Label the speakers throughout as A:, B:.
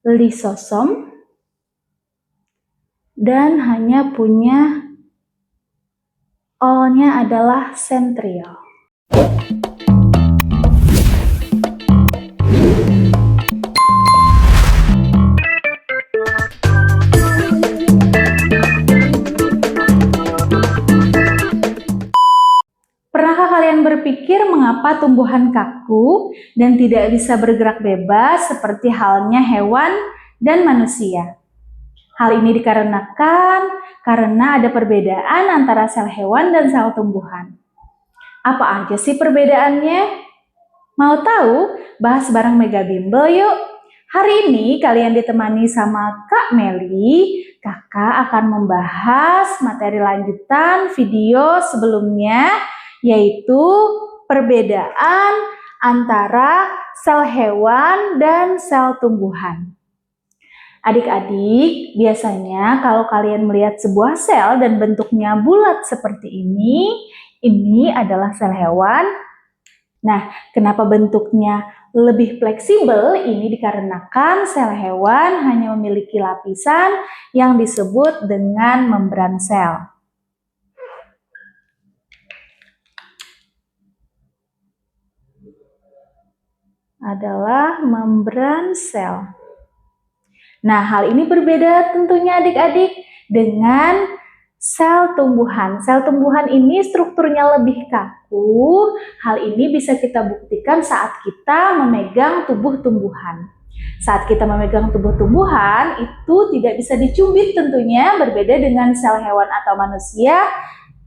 A: lisosom, dan hanya punya O-nya adalah sentriol. Pernahkah kalian berpikir mengapa tumbuhan kaku dan tidak bisa bergerak bebas seperti halnya hewan dan manusia? Hal ini dikarenakan karena ada perbedaan antara sel hewan dan sel tumbuhan. Apa aja sih perbedaannya? Mau tahu? Bahas bareng Mega Bimbel yuk! Hari ini kalian ditemani sama Kak Meli. Kakak akan membahas materi lanjutan video sebelumnya, yaitu perbedaan antara sel hewan dan sel tumbuhan. Adik-adik, biasanya kalau kalian melihat sebuah sel dan bentuknya bulat seperti ini adalah sel hewan. Nah, kenapa bentuknya lebih fleksibel? Ini dikarenakan sel hewan hanya memiliki lapisan yang disebut dengan membran sel. Adalah membran sel. Nah, hal ini berbeda tentunya adik-adik dengan sel tumbuhan. Sel tumbuhan ini strukturnya lebih kaku. Hal ini bisa kita buktikan saat kita memegang tubuh tumbuhan. Saat kita memegang tubuh tumbuhan, itu tidak bisa dicubit tentunya, berbeda dengan sel hewan atau manusia.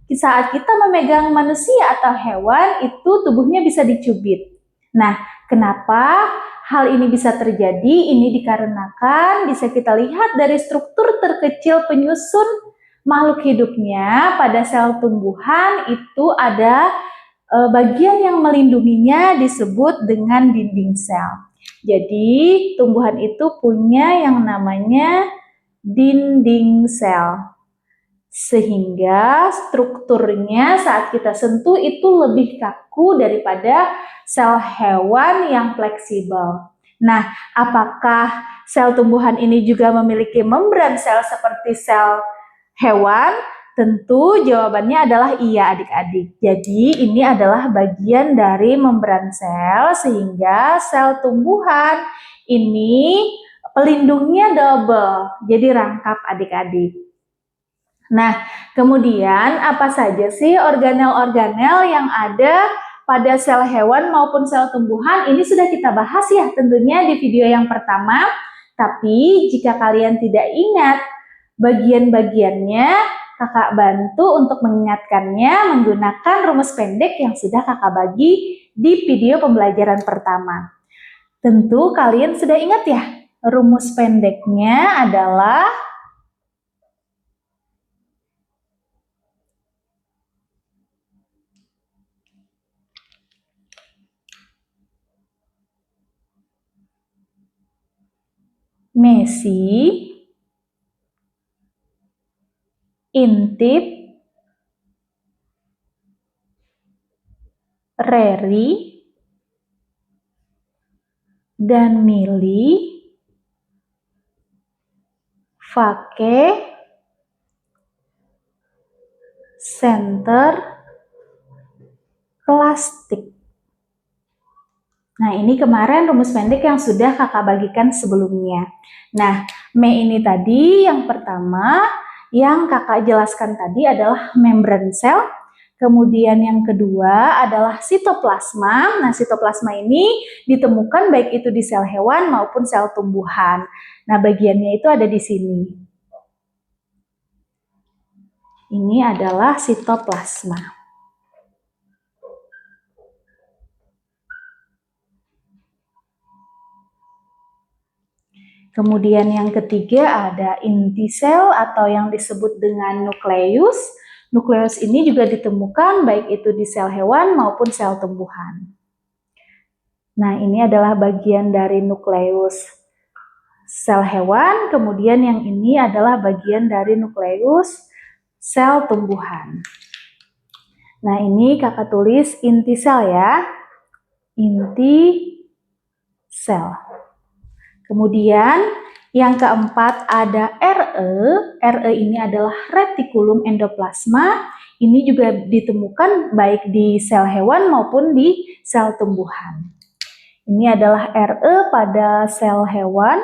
A: Saat kita memegang manusia atau hewan, itu tubuhnya bisa dicubit. Nah, kenapa hal ini bisa terjadi? Ini dikarenakan bisa kita lihat dari struktur terkecil penyusun makhluk hidupnya. Pada sel tumbuhan itu ada bagian yang melindunginya disebut dengan dinding sel. Jadi tumbuhan itu punya yang namanya dinding sel. Sehingga strukturnya saat kita sentuh itu lebih kaku daripada sel hewan yang fleksibel. Nah, apakah sel tumbuhan ini juga memiliki membran sel seperti sel hewan? Tentu jawabannya adalah iya adik-adik. Jadi ini adalah bagian dari membran sel, sehingga sel tumbuhan ini pelindungnya double, jadi rangkap adik-adik. Nah, kemudian apa saja sih organel-organel yang ada pada sel hewan maupun sel tumbuhan? Ini sudah kita bahas ya tentunya di video yang pertama. Tapi jika kalian tidak ingat bagian-bagiannya, kakak bantu untuk mengingatkannya menggunakan rumus pendek yang sudah kakak bagi di video pembelajaran pertama. Tentu kalian sudah ingat ya, rumus pendeknya adalah Messi, intip, Reri, dan Mili, Vake, Center, Plastik. Nah, ini kemarin rumus pendek yang sudah kakak bagikan sebelumnya. Nah, Me ini tadi yang pertama yang kakak jelaskan tadi adalah membran sel. Kemudian yang kedua adalah sitoplasma. Nah, sitoplasma ini ditemukan baik itu di sel hewan maupun sel tumbuhan. Nah, bagiannya itu ada di sini. Ini adalah sitoplasma. Kemudian yang ketiga ada inti sel atau yang disebut dengan nukleus. Nukleus ini juga ditemukan baik itu di sel hewan maupun sel tumbuhan. Nah, ini adalah bagian dari nukleus sel hewan, kemudian yang ini adalah bagian dari nukleus sel tumbuhan. Nah, ini kakak tulis inti sel ya. Inti sel. Kemudian Yang keempat ada RE. RE ini adalah retikulum endoplasma. Ini juga ditemukan baik di sel hewan maupun di sel tumbuhan. Ini adalah RE pada sel hewan.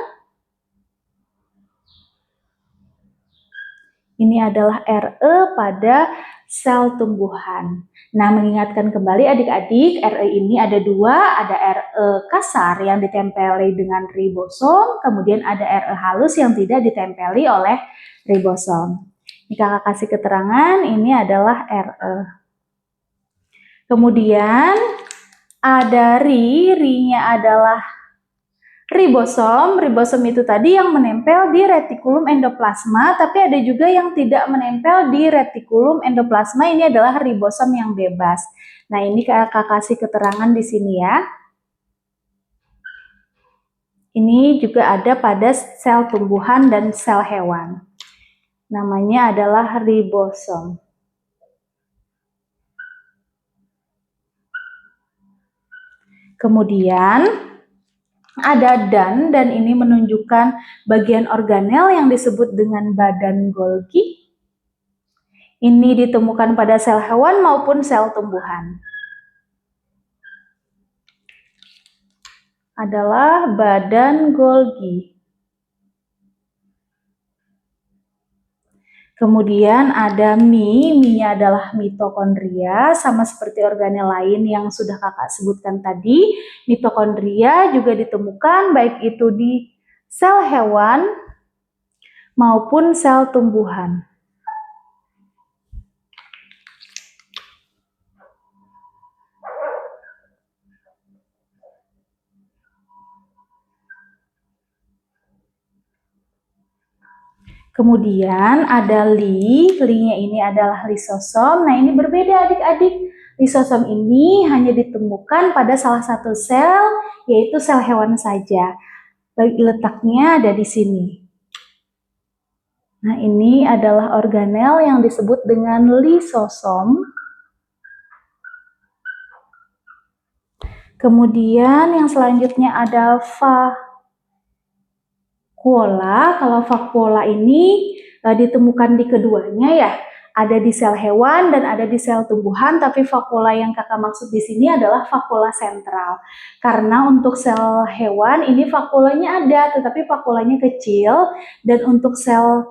A: Ini adalah RE pada sel tumbuhan. Nah, mengingatkan kembali adik-adik, RE ini ada dua, ada RE kasar yang ditempeli dengan ribosom, kemudian ada RE halus yang tidak ditempeli oleh ribosom. Ini kakak kasih keterangan, ini adalah RE. Kemudian ada ri-nya adalah ribosom. Ribosom itu tadi yang menempel di retikulum endoplasma, tapi ada juga yang tidak menempel di retikulum endoplasma. Ini adalah ribosom yang bebas. Nah, ini kakak kasih keterangan di sini ya. Ini juga ada pada sel tumbuhan dan sel hewan. Namanya adalah ribosom. Kemudian ada dan ini menunjukkan bagian organel yang disebut dengan badan Golgi. Ini ditemukan pada sel hewan maupun sel tumbuhan. Adalah badan Golgi. Kemudian ada Mi-nya adalah mitokondria, sama seperti organel lain yang sudah kakak sebutkan tadi. Mitokondria juga ditemukan baik itu di sel hewan maupun sel tumbuhan. Kemudian ada li-nya ini adalah lisosom. Nah, ini berbeda adik-adik. Lisosom ini hanya ditemukan pada salah satu sel, yaitu sel hewan saja. Baik, letaknya ada di sini. Nah, ini adalah organel yang disebut dengan lisosom. Kemudian yang selanjutnya ada vakuola. Kalau vakuola ini ditemukan di keduanya ya. Ada di sel hewan dan ada di sel tumbuhan, tapi vakuola yang kakak maksud di sini adalah vakuola sentral. Karena untuk sel hewan ini vakuolanya ada, tetapi vakuolanya kecil, dan untuk sel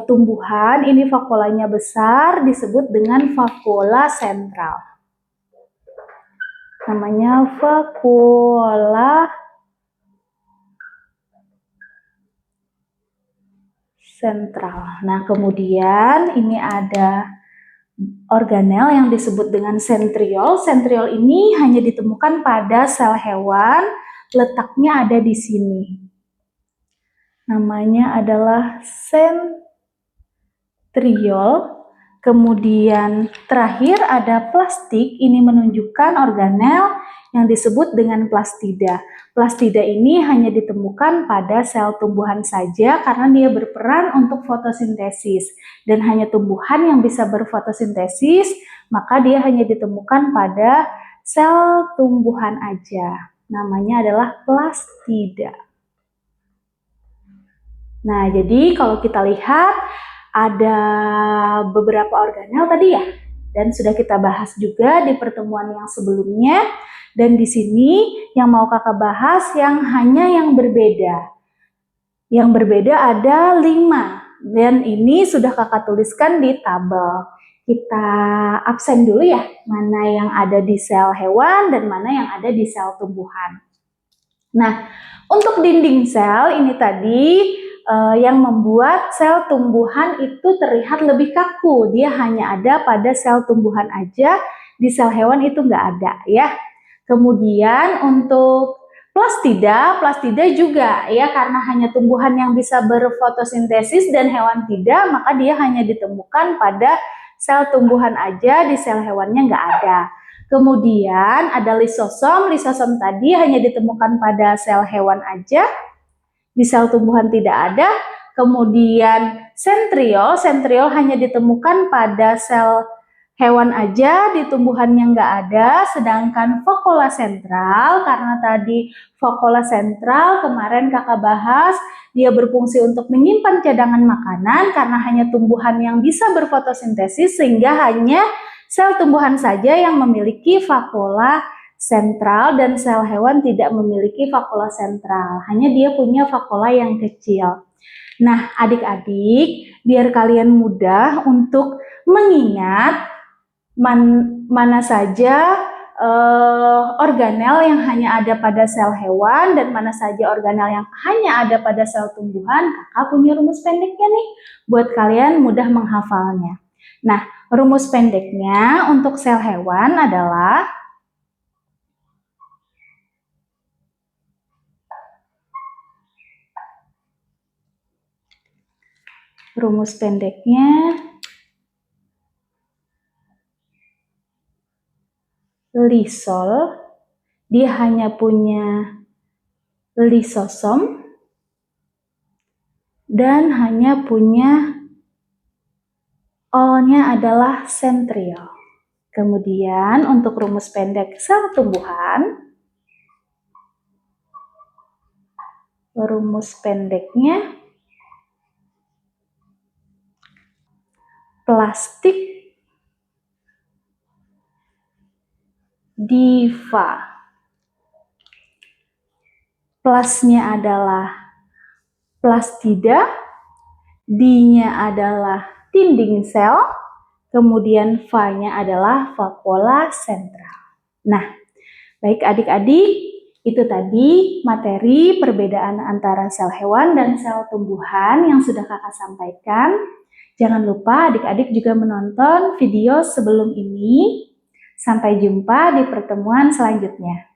A: tumbuhan ini vakuolanya besar, disebut dengan vakuola sentral. Namanya vakuola sentral. Nah, kemudian ini ada organel yang disebut dengan sentriol. Sentriol ini hanya ditemukan pada sel hewan, letaknya ada di sini. Namanya adalah sentriol. Kemudian terakhir ada plastik, ini menunjukkan organel yang disebut dengan plastida. Plastida ini hanya ditemukan pada sel tumbuhan saja karena dia berperan untuk fotosintesis. Dan hanya tumbuhan yang bisa berfotosintesis, maka dia hanya ditemukan pada sel tumbuhan aja. Namanya adalah plastida. Nah, jadi kalau kita lihat ada beberapa organel tadi ya, dan sudah kita bahas juga di pertemuan yang sebelumnya. Dan di sini yang mau kakak bahas yang berbeda. Yang berbeda ada 5, dan ini sudah kakak tuliskan di tabel. Kita absen dulu ya, mana yang ada di sel hewan dan mana yang ada di sel tumbuhan. Nah, untuk dinding sel ini tadi yang membuat sel tumbuhan itu terlihat lebih kaku. Dia hanya ada pada sel tumbuhan aja, di sel hewan itu nggak ada ya. Kemudian untuk plastida juga ya, karena hanya tumbuhan yang bisa berfotosintesis dan hewan tidak, maka dia hanya ditemukan pada sel tumbuhan aja, di sel hewannya nggak ada. Kemudian ada lisosom. Lisosom tadi hanya ditemukan pada sel hewan aja, di sel tumbuhan tidak ada. Kemudian sentriol hanya ditemukan pada sel hewan aja di tumbuhannya nggak ada, sedangkan vakuola sentral, karena tadi vakuola sentral kemarin kakak bahas, dia berfungsi untuk menyimpan cadangan makanan karena hanya tumbuhan yang bisa berfotosintesis sehingga hanya sel tumbuhan saja yang memiliki vakuola sentral dan sel hewan tidak memiliki vakuola sentral, hanya dia punya vakuola yang kecil. Nah, adik-adik, biar kalian mudah untuk mengingat mana saja organel yang hanya ada pada sel hewan dan mana saja organel yang hanya ada pada sel tumbuhan, kakak punya rumus pendeknya nih, buat kalian mudah menghafalnya. Nah, rumus pendeknya untuk sel hewan adalah rumus pendeknya lisol, dia hanya punya lisosom dan hanya punya O-nya adalah sentriol. Kemudian untuk rumus pendek sel tumbuhan, rumus pendeknya plastik diva. Plusnya adalah plastida, D-nya adalah dinding sel, kemudian V-nya adalah vakuola sentral. Nah, baik adik-adik, itu tadi materi perbedaan antara sel hewan dan sel tumbuhan yang sudah kakak sampaikan. Jangan lupa adik-adik juga menonton video sebelum ini. Sampai jumpa di pertemuan selanjutnya.